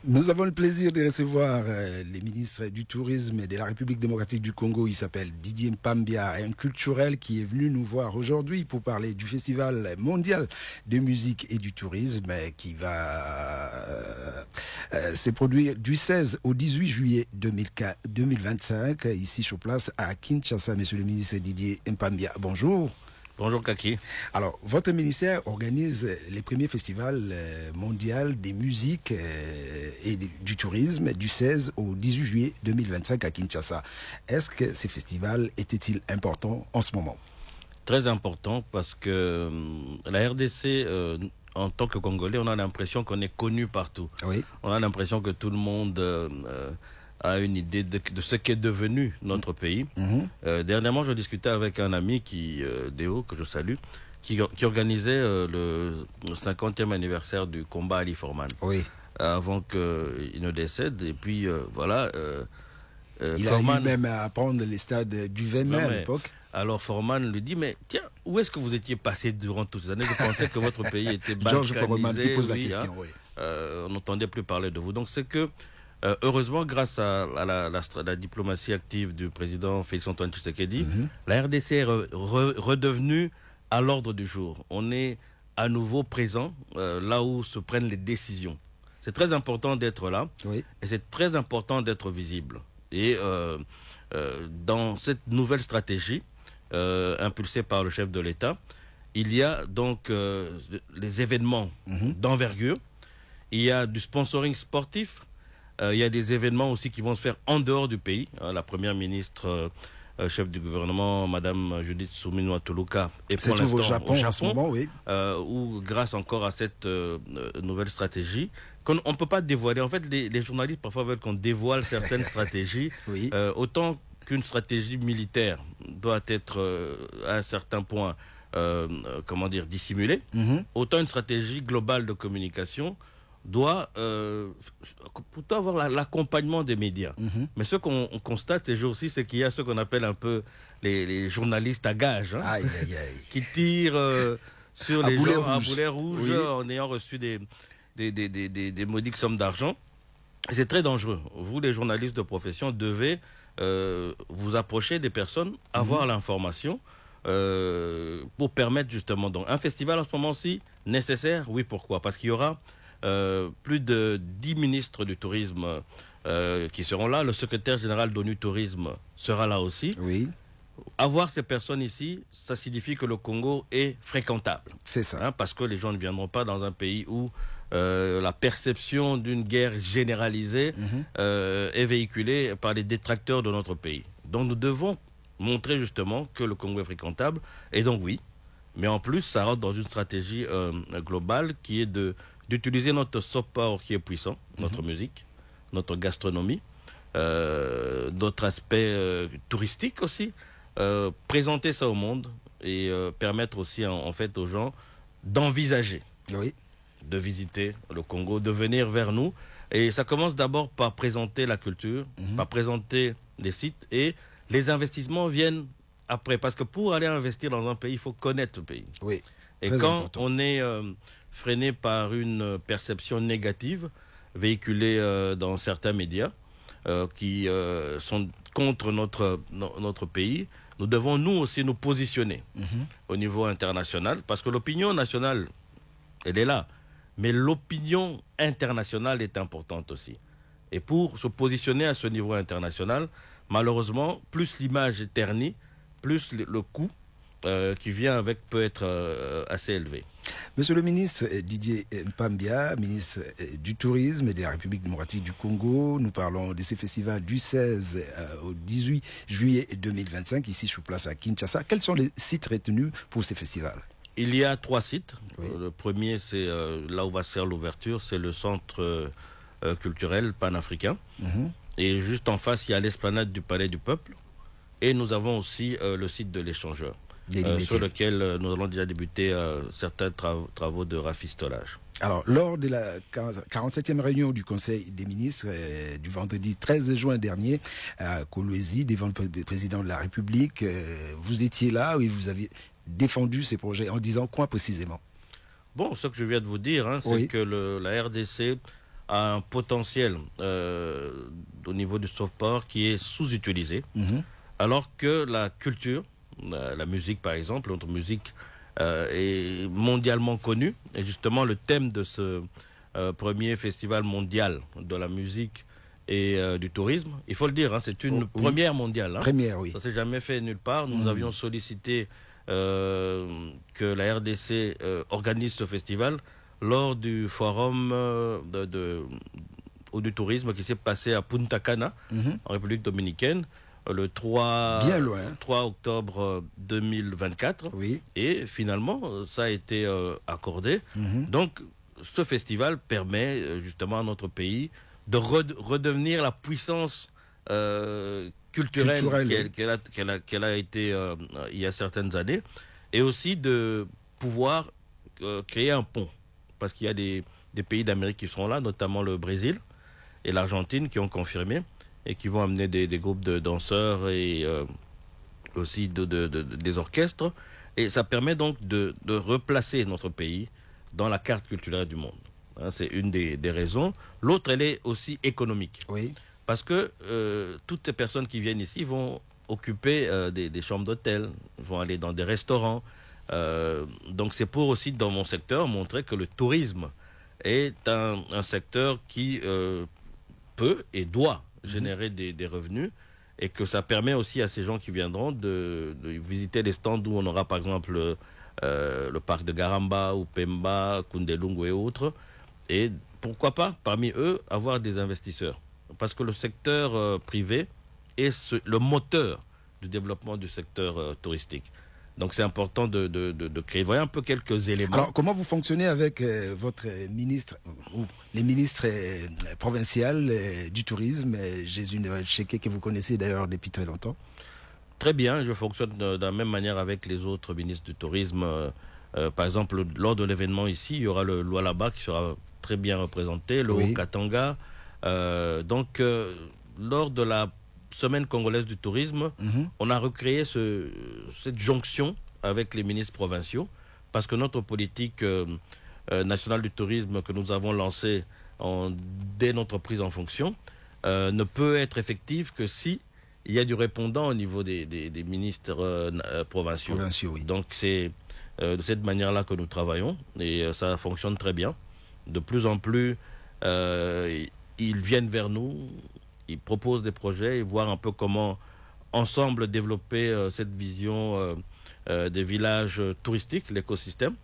Nous avons le plaisir de recevoir les ministres du Tourisme et de la République démocratique du Congo. Il s'appelle Didier Mpambia, un culturel qui est venu nous voir aujourd'hui pour parler du Festival mondial de musique et du tourisme qui va se produire du 16 au 18 juillet 2025 ici sur place à Kinshasa. Monsieur le ministre Didier Mpambia, bonjour. Bonjour Kaki. Alors, votre ministère organise les premiers festivals mondiaux des musiques et du tourisme du 16 au 18 juillet 2025 à Kinshasa. Est-ce que ces festivals étaient-ils importants en ce moment? Très important parce que la RDC, en tant que Congolais, on a l'impression qu'on est connu partout. Oui. On a l'impression que tout le monde a une idée de ce qu'est devenu notre pays. Dernièrement, je discutais avec un ami Déo, que je salue, qui organisait le 50e anniversaire du combat Ali Forman. Oui. Avant qu'il ne décède. Et puis, voilà. Il Forman, a eu même à prendre les stades du VMA à l'époque. Alors Forman lui dit, mais tiens, où est-ce que vous étiez passé durant toutes ces années? Je pensais que votre pays était balkanisé. Georges Forman qui pose la question, oui. On n'entendait plus parler de vous. Donc c'est que heureusement, grâce à la diplomatie active du président Félix-Antoine Tshisekedi, la RDC est redevenue à l'ordre du jour. On est à nouveau présent là où se prennent les décisions. C'est très important d'être là, oui. Et c'est très important d'être visible. Et dans cette nouvelle stratégie impulsée par le chef de l'État, il y a donc les événements d'envergure, il y a du sponsoring sportif. Il y a des événements aussi qui vont se faire en dehors du pays. La première ministre, chef du gouvernement, Madame Judith Suminwa Tuluka, est pour l'instant au Japon en ce moment, oui. Où grâce encore à cette nouvelle stratégie, qu'on ne peut pas dévoiler. En fait, les journalistes parfois veulent qu'on dévoile certaines stratégies. Oui. Autant qu'une stratégie militaire doit être à un certain point, dissimulée, autant une stratégie globale de communication doit plutôt avoir l'accompagnement des médias. Mais ce qu'on constate ces jours-ci, c'est qu'il y a ce qu'on appelle un peu les journalistes à gage, qui tirent sur les gens à boulet rouge, oui. En ayant reçu des modiques sommes d'argent. C'est très dangereux. Vous, les journalistes de profession, devez vous approcher des personnes, avoir l'information pour permettre justement... Donc, un festival en ce moment-ci, nécessaire, oui, pourquoi? Parce qu'il y aura plus de 10 ministres du tourisme qui seront là. Le secrétaire général d'ONU Tourisme sera là aussi. Oui. Avoir ces personnes ici, ça signifie que le Congo est fréquentable. C'est ça. Parce que les gens ne viendront pas dans un pays où la perception d'une guerre généralisée est véhiculée par les détracteurs de notre pays. Donc nous devons montrer justement que le Congo est fréquentable. Et donc oui, mais en plus ça rentre dans une stratégie globale qui est d'utiliser notre soft power qui est puissant, notre musique, notre gastronomie, notre aspect touristique aussi, présenter ça au monde et permettre aussi en fait aux gens d'envisager, de visiter le Congo, de venir vers nous. Et ça commence d'abord par présenter la culture, par présenter les sites, et les investissements viennent après. Parce que pour aller investir dans un pays, il faut connaître le pays. Oui. Et quand on est freiné par une perception négative véhiculée dans certains médias qui sont contre notre pays, nous devons nous aussi nous positionner au niveau international, parce que l'opinion nationale, elle est là, mais l'opinion internationale est importante aussi. Et pour se positionner à ce niveau international, malheureusement, plus l'image est ternie, plus le coût qui vient avec peut être assez élevé. Monsieur le ministre Didier Mpambia, ministre du Tourisme et de la République démocratique du Congo, nous parlons de ces festivals du 16 au 18 juillet 2025, ici sur place à Kinshasa. Quels sont les sites retenus pour ces festivals? Il y a 3 sites. Oui. Le premier, c'est là où va se faire l'ouverture, c'est le centre culturel panafricain. Et juste en face, il y a l'esplanade du Palais du Peuple. Et nous avons aussi le site de l'échangeur, sur lequel nous allons déjà débuter certains travaux de rafistolage. Alors, lors de la 47e réunion du Conseil des ministres du vendredi 13 juin dernier à Kolwezi, devant le président de la République, vous étiez là et vous avez défendu ces projets en disant quoi précisément? Bon, ce que je viens de vous dire, c'est que la RDC a un potentiel au niveau du soft power qui est sous-utilisé, alors que la culture, la musique par exemple, notre musique est mondialement connue. Et justement, le thème de ce premier festival mondial de la musique et du tourisme, il faut le dire, hein, c'est une première mondiale. Hein. Première, oui. Ça ne s'est jamais fait nulle part. Nous avions sollicité que la RDC organise ce festival lors du forum du tourisme qui s'est passé à Punta Cana, en République dominicaine, le 3 octobre 2024. Oui. Et finalement, ça a été accordé. Donc, ce festival permet justement à notre pays de redevenir la puissance culturelle qu'elle a été il y a certaines années, et aussi de pouvoir créer un pont. Parce qu'il y a des pays d'Amérique qui seront là, notamment le Brésil et l'Argentine, qui ont confirmé et qui vont amener des groupes de danseurs et aussi des orchestres. Et ça permet donc de replacer notre pays dans la carte culturelle du monde. Hein, c'est une des raisons. L'autre, elle est aussi économique. Oui. Parce que toutes ces personnes qui viennent ici vont occuper des chambres d'hôtel, vont aller dans des restaurants. Donc c'est pour aussi, dans mon secteur, montrer que le tourisme est un secteur qui peut et doit générer des revenus, et que ça permet aussi à ces gens qui viendront de visiter les stands où on aura par exemple le parc de Garamba ou Pemba, Kundelungu et autres, et pourquoi pas parmi eux avoir des investisseurs, parce que le secteur privé est le moteur du développement du secteur touristique. Donc c'est important de créer. Voyez un peu quelques éléments. Alors comment vous fonctionnez avec votre ministre, ou les ministres provinciales du tourisme, Jésus Noël Cheke, que vous connaissez d'ailleurs depuis très longtemps? Très bien, je fonctionne de la même manière avec les autres ministres du tourisme. Par exemple, lors de l'événement ici, il y aura le Lualaba qui sera très bien représenté, le Haut-Katanga. Donc lors de la Semaine congolaise du tourisme, on a recréé cette jonction avec les ministres provinciaux, parce que notre politique nationale du tourisme que nous avons lancée dès notre prise en fonction ne peut être effective que si il y a du répondant au niveau des ministres provinciaux. Oui. Donc c'est de cette manière-là que nous travaillons, et ça fonctionne très bien. De plus en plus, ils viennent vers nous, ils proposent des projets et voir un peu comment ensemble développer cette vision des villages touristiques, l'écosystème,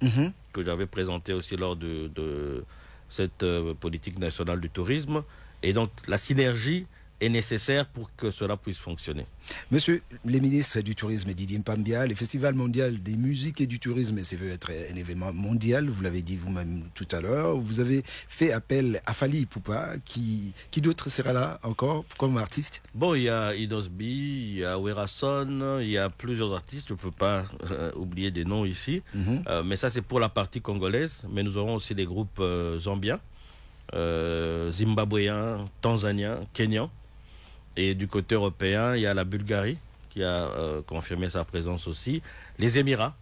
que j'avais présenté aussi lors de cette politique nationale du tourisme. Et donc la synergie est nécessaire pour que cela puisse fonctionner. Monsieur le ministre du Tourisme, Didier Mpambia, le Festival mondial des musiques et du tourisme, ça veut être un événement mondial, vous l'avez dit vous-même tout à l'heure. Vous avez fait appel à Fally Ipupa, qui d'autre sera là encore comme artiste? Bon, il y a Idosby, il y a Werason, il y a plusieurs artistes, je ne peux pas oublier des noms ici, mais ça c'est pour la partie congolaise, mais nous aurons aussi des groupes zambiens, zimbabwéens, tanzaniens, kenyans. Et du côté européen, il y a la Bulgarie qui a confirmé sa présence aussi. Les Émirats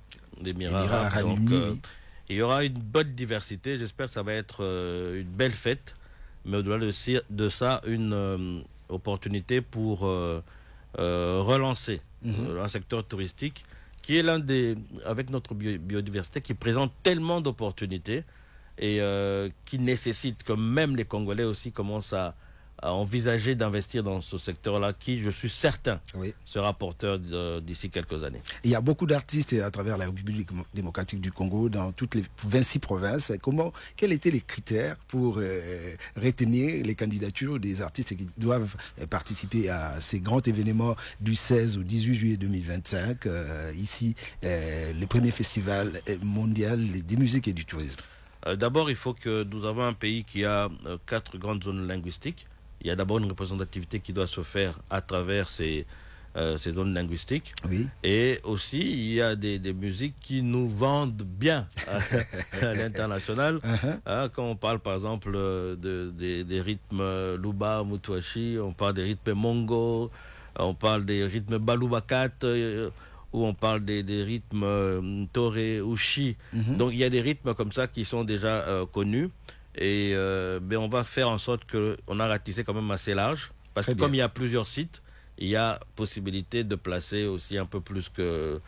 arabes. Donc, il y aura une bonne diversité. J'espère que ça va être une belle fête. Mais au-delà de ça, une opportunité pour relancer un secteur touristique qui est l'un des, avec notre biodiversité, qui présente tellement d'opportunités et qui nécessite que même les Congolais aussi commencent à envisager d'investir dans ce secteur-là, qui, je suis certain, sera porteur d'ici quelques années. Il y a beaucoup d'artistes à travers la République démocratique du Congo, dans toutes les 26 provinces. Quels étaient les critères pour retenir les candidatures des artistes qui doivent participer à ces grands événements du 16 au 18 juillet 2025, ici, le premier festival mondial des musiques et du tourisme? D'abord, il faut que nous avons un pays qui a 4 grandes zones linguistiques. Il y a d'abord une représentativité qui doit se faire à travers ces zones linguistiques. Oui. Et aussi, il y a des musiques qui nous vendent bien à l'international. Quand on parle, par exemple, des rythmes Luba, Mutuashi, on parle des rythmes Mongo, on parle des rythmes Balubakat, où on parle des rythmes Toré, Ushi. Donc, il y a des rythmes comme ça qui sont déjà connus. Et mais on va faire en sorte qu'on a ratissé quand même assez large. Parce que comme il y a plusieurs sites, il y a possibilité de placer aussi un peu plus que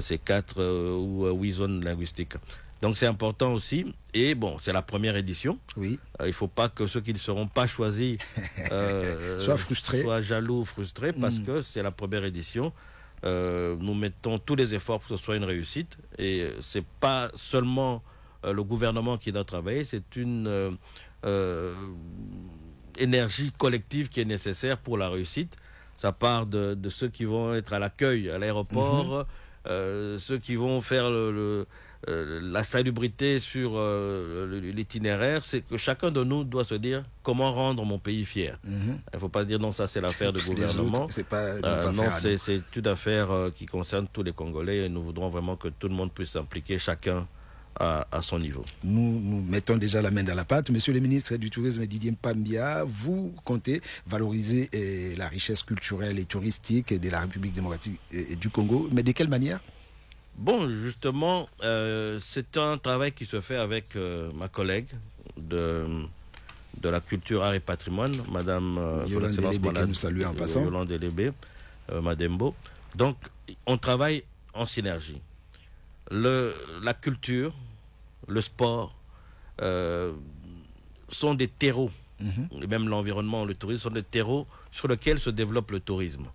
ces 4 ou 8 zones linguistiques. Donc c'est important aussi. Et bon, c'est la première édition. Oui. Il ne faut pas que ceux qui ne seront pas choisis soient frustrés, soient jaloux ou frustrés, parce que c'est la première édition. Nous mettons tous les efforts pour que ce soit une réussite. Et ce n'est pas seulement le gouvernement qui doit travailler, c'est une énergie collective qui est nécessaire pour la réussite. Ça part de ceux qui vont être à l'accueil à l'aéroport, ceux qui vont faire la salubrité sur l'itinéraire. C'est que chacun de nous doit se dire comment rendre mon pays fier. Il ne faut pas dire non, ça c'est l'affaire du gouvernement. C'est pas non, c'est une affaire qui concerne tous les Congolais, et nous voudrons vraiment que tout le monde puisse s'impliquer, chacun à son niveau. Nous mettons déjà la main dans la pâte. Monsieur le ministre du Tourisme, Didier Mpambia, vous comptez valoriser la richesse culturelle et touristique de la République démocratique du Congo, mais de quelle manière? Bon, justement, c'est un travail qui se fait avec ma collègue de la culture, art et patrimoine, Madame Yolande Delébé, que nous saluons en passant. Yolande Delébé, Madembo. Donc, on travaille en synergie. La culture, le sport sont des terreaux, et même l'environnement, le tourisme sont des terreaux sur lesquels se développe le tourisme.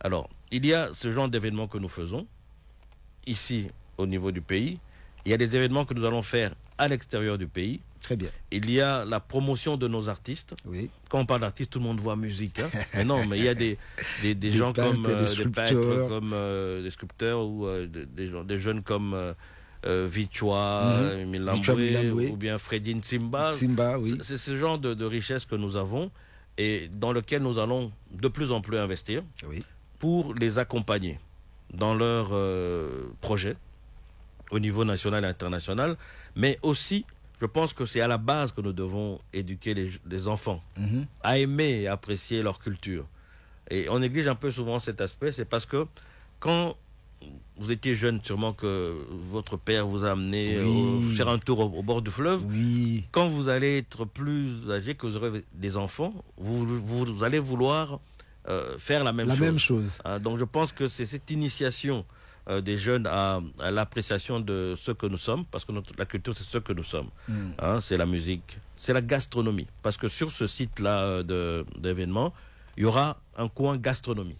Alors, il y a ce genre d'événements que nous faisons ici au niveau du pays. Il y a des événements que nous allons faire à l'extérieur du pays. Très bien. Il y a la promotion de nos artistes. Oui. Quand on parle d'artistes, tout le monde voit musique. Hein. Mais non, mais il y a des gens peintres, comme des peintres, comme des sculpteurs, ou des jeunes comme Vichwa Milambwe, ou bien Freddy Nsimba. Oui. C'est ce genre de richesse que nous avons et dans lequel nous allons de plus en plus investir pour les accompagner dans leurs projets au niveau national et international, mais aussi, je pense que c'est à la base que nous devons éduquer les enfants à aimer et apprécier leur culture. Et on néglige un peu souvent cet aspect, c'est parce que quand vous étiez jeune, sûrement que votre père vous a amené faire un tour au bord du fleuve. Oui. Quand vous allez être plus âgé, que vous aurez des enfants, vous allez vouloir faire la même chose. Donc je pense que c'est cette initiation des jeunes à l'appréciation de ce que nous sommes, parce que la culture c'est ce que nous sommes. C'est la musique, c'est la gastronomie, parce que sur ce site-là d'événements, il y aura un coin gastronomie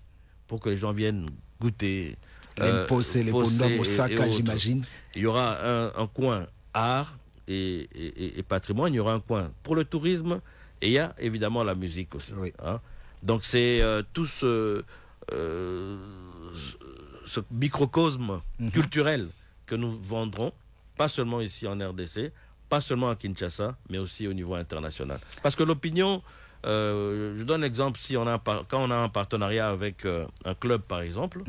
pour que les gens viennent goûter. Les Ponda Mosaka, j'imagine. Il y aura un coin art et patrimoine, il y aura un coin pour le tourisme, et il y a évidemment la musique aussi. Donc c'est tout ce microcosme culturel que nous vendrons, pas seulement ici en RDC, pas seulement à Kinshasa, mais aussi au niveau international. Parce que l'opinion, je donne l'exemple, quand on a un partenariat avec un club par exemple,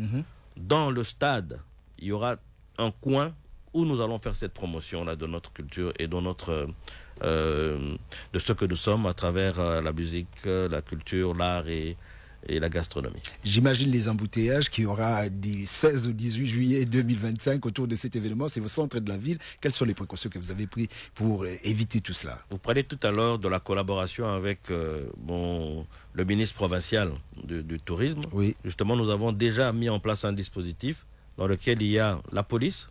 dans le stade, il y aura un coin où nous allons faire cette promotion-là de notre culture et de ce que nous sommes à travers la musique, la culture, l'art et la gastronomie. J'imagine les embouteillages qu'il y aura du 16 au 18 juillet 2025 autour de cet événement. C'est au centre de la ville. Quelles sont les précautions que vous avez prises pour éviter tout cela? Vous parlez tout à l'heure de la collaboration avec le ministre provincial du tourisme. Oui. Justement, nous avons déjà mis en place un dispositif dans lequel il y a la police,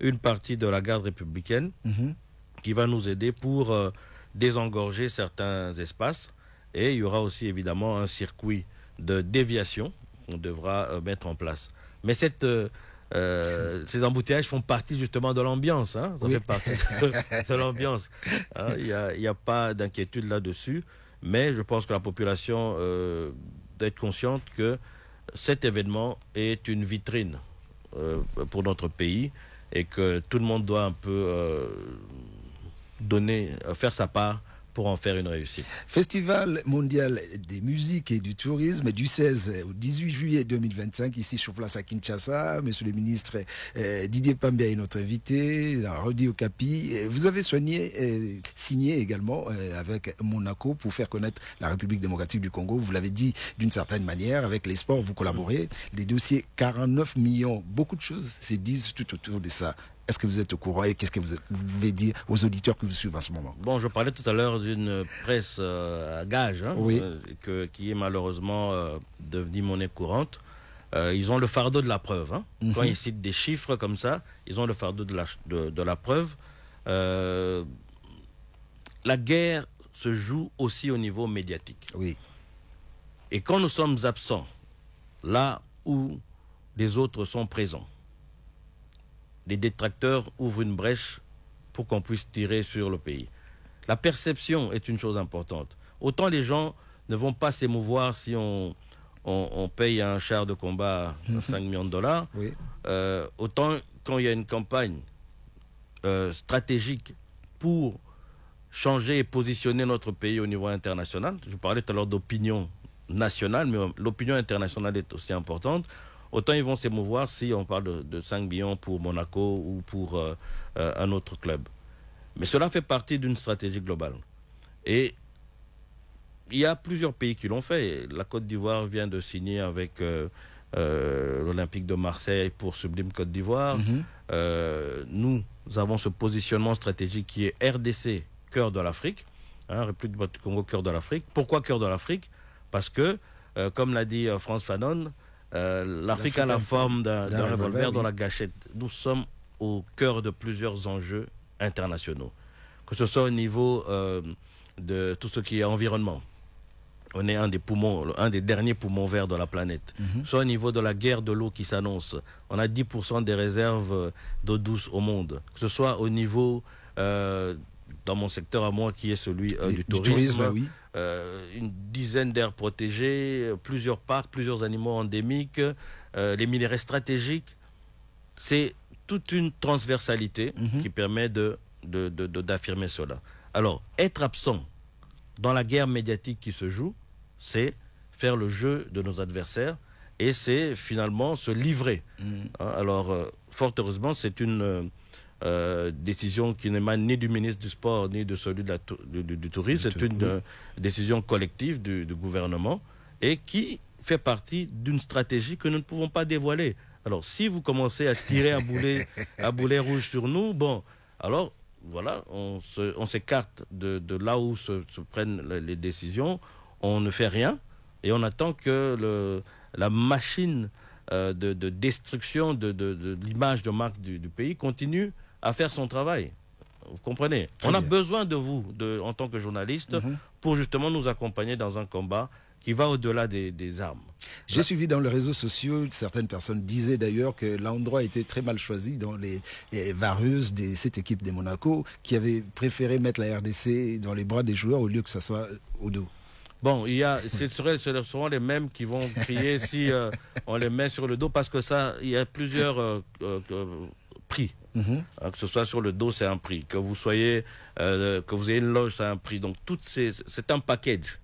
une partie de la garde républicaine qui va nous aider pour désengorger certains espaces. Et il y aura aussi évidemment un circuit de déviation qu'on devra mettre en place. Mais ces embouteillages font partie justement de l'ambiance. Ça fait partie de l'ambiance. Il n'y a pas d'inquiétude là-dessus. Mais je pense que la population doit être consciente que cet événement est une vitrine pour notre pays et que tout le monde doit un peu faire sa part pour en faire une réussite. Festival mondial des musiques et du tourisme du 16 au 18 juillet 2025, ici sur place à Kinshasa. Monsieur le ministre Didier Mpambia est notre invité, Rodi Okapi. Vous avez signé également avec Monaco pour faire connaître la République démocratique du Congo. Vous l'avez dit d'une certaine manière, avec les sports, vous collaborez. Les dossiers 49 millions, beaucoup de choses se disent tout autour de ça. Est-ce que vous êtes au courant et qu'est-ce que vous pouvez dire aux auditeurs qui vous suivent en ce moment? Bon, je parlais tout à l'heure d'une presse à gage, oui. Qui est malheureusement devenue monnaie courante. Ils ont le fardeau de la preuve. Quand ils citent des chiffres comme ça, ils ont le fardeau de la preuve. La guerre se joue aussi au niveau médiatique. Oui. Et quand nous sommes absents, là où les autres sont présents, les détracteurs ouvrent une brèche pour qu'on puisse tirer sur le pays. La perception est une chose importante. Autant les gens ne vont pas s'émouvoir si on paye un char de combat à 5 millions de dollars, oui. Autant quand il y a une campagne stratégique pour changer et positionner notre pays au niveau international. Je parlais tout à l'heure d'opinion nationale, mais l'opinion internationale est aussi importante. Autant ils vont s'émouvoir si on parle de 5 millions pour Monaco ou pour un autre club. Mais cela fait partie d'une stratégie globale. Et il y a plusieurs pays qui l'ont fait. La Côte d'Ivoire vient de signer avec l'Olympique de Marseille pour Sublime Côte d'Ivoire. Nous avons ce positionnement stratégique qui est RDC, cœur de l'Afrique, République du Congo, cœur de l'Afrique. Pourquoi cœur de l'Afrique? Parce que, comme l'a dit Frantz Fanon, l'Afrique a la forme d'un revolver dans la gâchette. Nous sommes au cœur de plusieurs enjeux internationaux. Que ce soit au niveau de tout ce qui est environnement. On est un des derniers poumons verts de la planète. Soit au niveau de la guerre de l'eau qui s'annonce. On a 10% des réserves d'eau douce au monde. Que ce soit au niveau, dans mon secteur à moi, qui est celui du tourisme. Oui. Une dizaine d'aires protégées, plusieurs parcs, plusieurs animaux endémiques, les minerais stratégiques. C'est toute une transversalité qui permet d'affirmer cela. Alors, être absent dans la guerre médiatique qui se joue, c'est faire le jeu de nos adversaires et c'est finalement se livrer. Alors, fort heureusement, c'est une décision qui n'émane ni du ministre du Sport ni de celui du Tourisme. C'est une décision collective du gouvernement et qui fait partie d'une stratégie que nous ne pouvons pas dévoiler. Alors, si vous commencez à tirer à boulet rouge sur nous, bon, alors, voilà, on s'écarte de là où se prennent les décisions, on ne fait rien et on attend que la machine de destruction de l'image de marque du pays continue à faire son travail. Vous comprenez? On a besoin de vous, en tant que journaliste, pour justement nous accompagner dans un combat qui va au-delà des armes. J'ai suivi dans les réseaux sociaux, certaines personnes disaient d'ailleurs que l'endroit était très mal choisi dans les vareuses de cette équipe de Monaco, qui avait préféré mettre la RDC dans les bras des joueurs au lieu que ça soit au dos. Bon, ce seront les mêmes qui vont crier si on les met sur le dos, parce que il y a plusieurs prix. Que ce soit sur le dos, c'est un prix. Que vous ayez une loge, c'est un prix. Donc, c'est un package.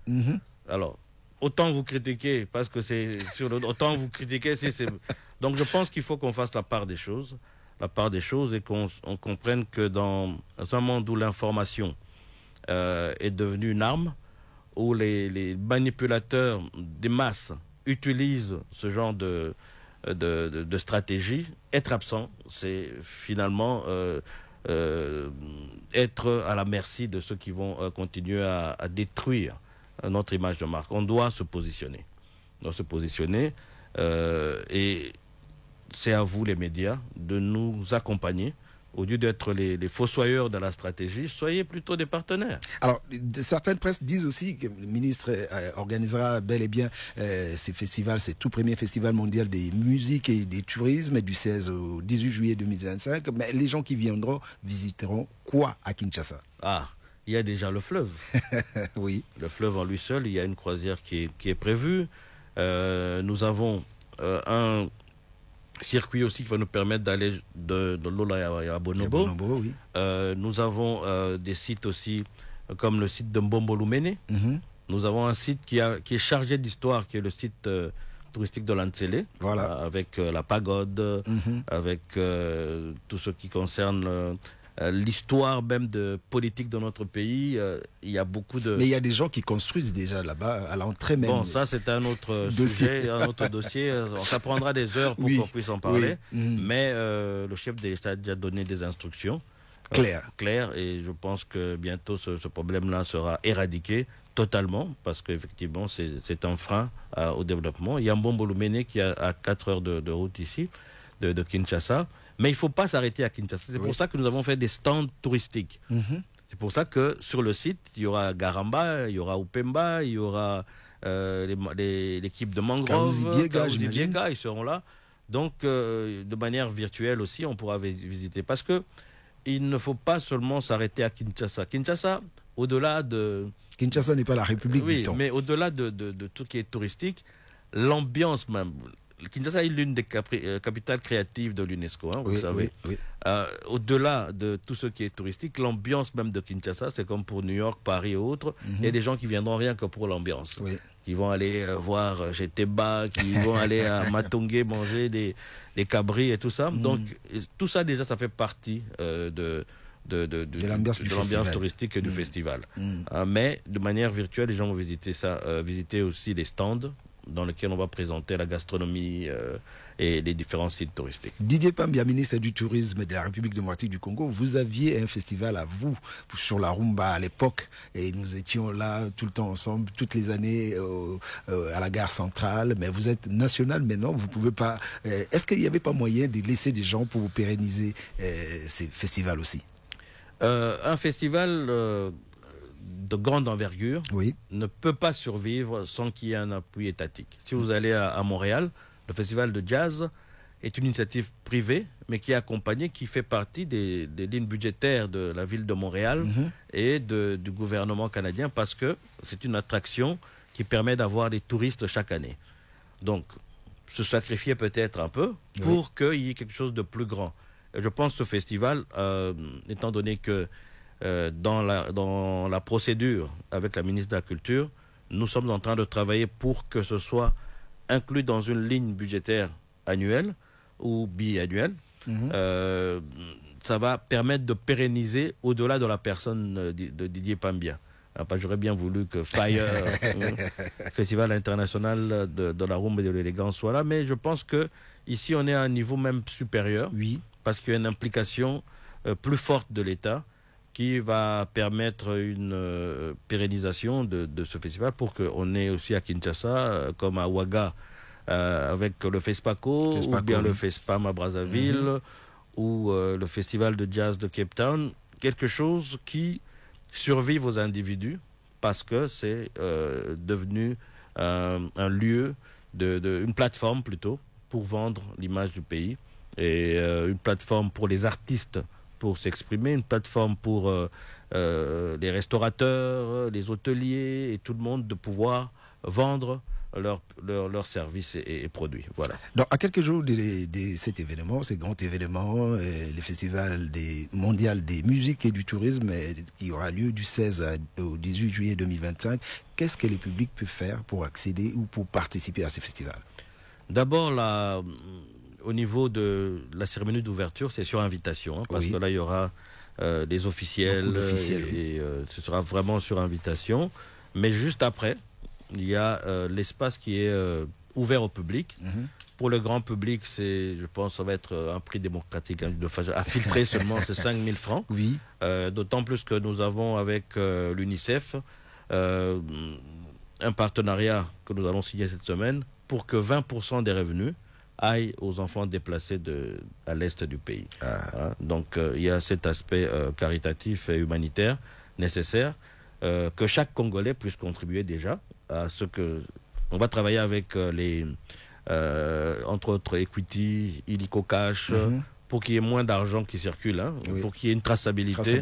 Alors, autant vous critiquer parce que c'est sur le dos, autant vous critiquer si c'est... Donc, je pense qu'il faut qu'on fasse la part des choses et qu'on comprenne que dans un monde où l'information est devenue une arme, où les manipulateurs des masses utilisent ce genre de stratégie, être absent, c'est finalement être à la merci de ceux qui vont continuer à détruire notre image de marque. On doit se positionner. Et c'est à vous, les médias, de nous accompagner. Au lieu d'être les fossoyeurs de la stratégie, soyez plutôt des partenaires. Alors, certaines presses disent aussi que le ministre organisera bel et bien ces festivals, ces tout premiers festivals mondiaux des musiques et des tourismes du 16 au 18 juillet 2025. Mais les gens qui viendront visiteront quoi à Kinshasa? Il y a déjà le fleuve. Oui. Le fleuve en lui seul, il y a une croisière qui est prévue. Nous avons un circuit aussi qui va nous permettre d'aller de Lola à Bonobo. Oui. Nous avons des sites aussi comme le site de Mbombolumene. Nous avons un site qui est chargé d'histoire, qui est le site touristique de l'Antsele, avec la pagode, avec tout ce qui concerne l'histoire même de politique de notre pays. Il y a beaucoup de... Mais il y a des gens qui construisent déjà là-bas, à l'entrée même. Bon, ça c'est un autre sujet, un autre dossier. Ça prendra des heures pour qu'on puisse en parler. Mais le chef de l'État a déjà donné des instructions. Claires. Et je pense que bientôt ce problème-là sera éradiqué totalement, parce qu'effectivement c'est un frein au développement. Il y a Mbombo Lumene qui est à 4 heures de route ici, de Kinshasa. Mais il ne faut pas s'arrêter à Kinshasa. C'est pour ça que nous avons fait des stands touristiques. C'est pour ça que sur le site, il y aura Garamba, il y aura Upemba, il y aura l'équipe de Mangrove, Biega, ils seront là. Donc, de manière virtuelle aussi, on pourra visiter. Parce que il ne faut pas seulement s'arrêter à Kinshasa. Kinshasa, au-delà de... Kinshasa n'est pas la République, dit-on. Mais au-delà de tout ce qui est touristique, l'ambiance même... Kinshasa est l'une des capitales créatives de l'UNESCO, vous savez. Au-delà de tout ce qui est touristique, l'ambiance même de Kinshasa, c'est comme pour New York, Paris et autres. Il y a des gens qui viendront rien que pour l'ambiance. Qui vont aller voir Jeteba, qui vont aller à Matongé manger des cabris et tout ça. Donc, tout ça, déjà, ça fait partie de l'ambiance touristique et du festival. Mais de manière virtuelle, les gens vont visiter aussi les stands dans lesquels on va présenter la gastronomie et les différents sites touristiques. Didier Pambia, ministre du Tourisme de la République démocratique du Congo, vous aviez un festival à vous sur la rumba à l'époque, et nous étions là tout le temps ensemble, toutes les années à la gare centrale, mais vous êtes national maintenant, vous pouvez pas... Est-ce qu'il n'y avait pas moyen de laisser des gens pour pérenniser ces festivals aussi? Un festival... de grande envergure ne peut pas survivre sans qu'il y ait un appui étatique. Si vous allez à Montréal, le festival de jazz est une initiative privée, mais qui est accompagnée, qui fait partie des lignes budgétaires de la ville de Montréal et du gouvernement canadien, parce que c'est une attraction qui permet d'avoir des touristes chaque année. Donc, se sacrifier peut-être un peu pour qu'il y ait quelque chose de plus grand. Et je pense que ce festival, étant donné que dans la procédure avec la ministre de la Culture, nous sommes en train de travailler pour que ce soit inclus dans une ligne budgétaire annuelle ou biannuelle. Ça va permettre de pérenniser au-delà de la personne de Didier Pambia. J'aurais bien voulu que Fire, Festival international de la rumba et de l'élégance, soit là, mais je pense qu'ici on est à un niveau même supérieur, parce qu'il y a une implication plus forte de l'État qui va permettre une pérennisation de ce festival, pour qu'on ait aussi à Kinshasa, comme à Ouaga, avec le FESPACO, ou bien le FESPAM à Brazzaville, ou le Festival de Jazz de Cape Town, quelque chose qui survive aux individus, parce que c'est devenu un lieu, une plateforme plutôt, pour vendre l'image du pays, et une plateforme pour les artistes pour s'exprimer, une plateforme pour les restaurateurs, les hôteliers et tout le monde de pouvoir vendre leurs services et produits. Voilà. Donc, à quelques jours de cet événement, ce grand événement, le festival mondial des musiques et du tourisme, qui aura lieu du 16 au 18 juillet 2025, qu'est-ce que le public peut faire pour accéder ou pour participer à ce festival? D'abord, au niveau de la cérémonie d'ouverture, c'est sur invitation, parce que là, il y aura des officiels, et ce sera vraiment sur invitation. Mais juste après, il y a l'espace qui est ouvert au public. Pour le grand public, je pense que ça va être un prix démocratique. À filtrer seulement, c'est 5 000 francs. D'autant plus que nous avons avec l'UNICEF un partenariat que nous allons signer cette semaine pour que 20% des revenus aillent aux enfants déplacés à l'est du pays. Donc il y a cet aspect caritatif et humanitaire nécessaire, que chaque Congolais puisse contribuer déjà à ce que... On va travailler avec entre autres Equity, Illico Cash, pour qu'il y ait moins d'argent qui circule, pour qu'il y ait une traçabilité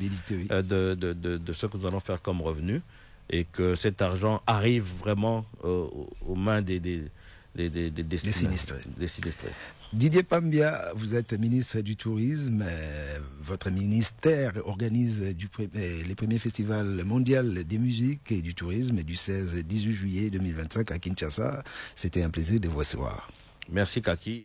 de ce que nous allons faire comme revenu, et que cet argent arrive vraiment aux mains des sinistrés. Didier Pambia, vous êtes ministre du Tourisme. Votre ministère organise les premiers festivals mondiaux des musiques et du tourisme du 16 et 18 juillet 2025 à Kinshasa. C'était un plaisir de vous recevoir. Merci Kaki.